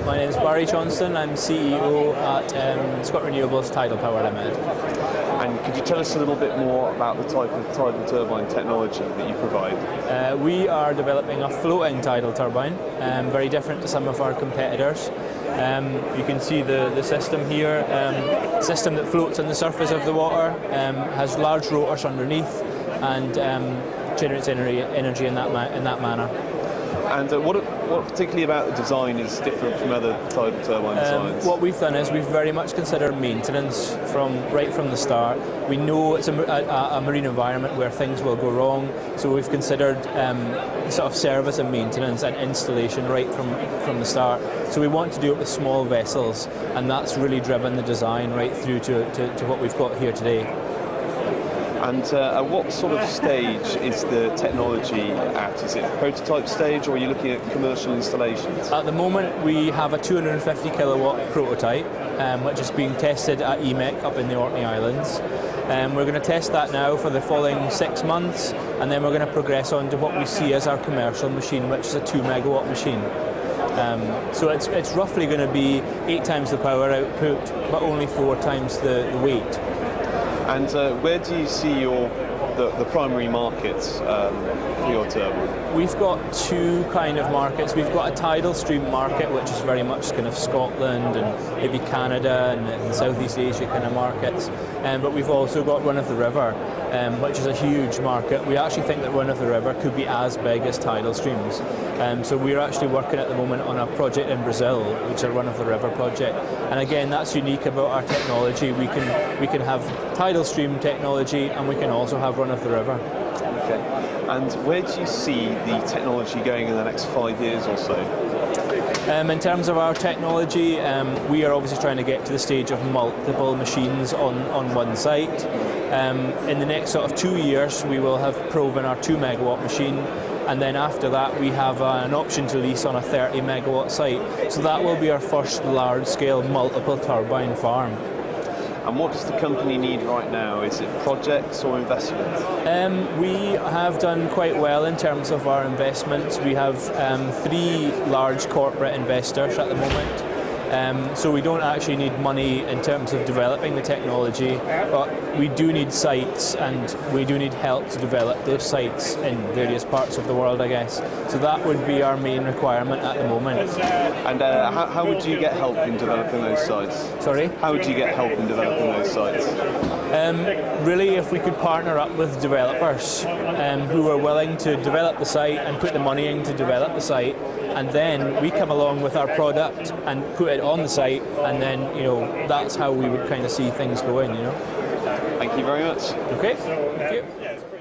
My name is Barry Johnston. I'm CEO at Scotrenewables Tidal Power Ltd. And could you tell us a little bit more about the type of tidal turbine technology that you provide? We are developing a floating tidal turbine, very different to some of our competitors. You can see the system here, system that floats on the surface of the water, has large rotors underneath and generates energy in that manner. And what particularly about the design is different from other tidal turbine designs? What we've done is we've very much considered maintenance right from the start. We know it's a marine environment where things will go wrong, so we've considered sort of service and maintenance and installation right from the start. So we want to do it with small vessels, and that's really driven the design right through to what we've got here today. And at what sort of stage is the technology at? Is it prototype stage, or are you looking at commercial installations? At the moment we have a 250 kilowatt prototype which is being tested at EMEC up in the Orkney Islands. We're going to test that now for the following 6 months, and then we're going to progress on to what we see as our commercial machine, which is a 2 megawatt machine. So it's roughly going to be 8 times the power output, but only 4 times the weight. And where do you see the primary markets for your turbine? We've got 2 kind of markets. We've got a tidal stream market, which is very much kind of Scotland and maybe Canada and Southeast Asia kind of markets. But we've also got run of the river, which is a huge market. We actually think that run of the river could be as big as tidal streams. So we're actually working at the moment on a project in Brazil, which is a run of the river project. And again, that's unique about our technology. We can have tidal stream technology, and we can also have run of the river. Okay. And where do you see the technology going in the next 5 years or so? In terms of our technology, we are obviously trying to get to the stage of multiple machines on one site. In the next sort of 2 years, we will have proven our 2 megawatt machine, and then after that we have an option to lease on a 30 megawatt site. So that will be our first large-scale multiple turbine farm. And what does the company need right now? Is it projects or investment? We have done quite well in terms of our investments. We have 3 large corporate investors at the moment. So we don't actually need money in terms of developing the technology, but we do need sites, and we do need help to develop those sites in various parts of the world, I guess. So that would be our main requirement at the moment. And how would you get help in developing those sites? Sorry? How would you get help in developing those sites? Really, if we could partner up with developers who are willing to develop the site and put the money in to develop the site, and then we come along with our product and put it on the site, and then that's how we would kind of see things going. Thank you very much. Okay. Thank you.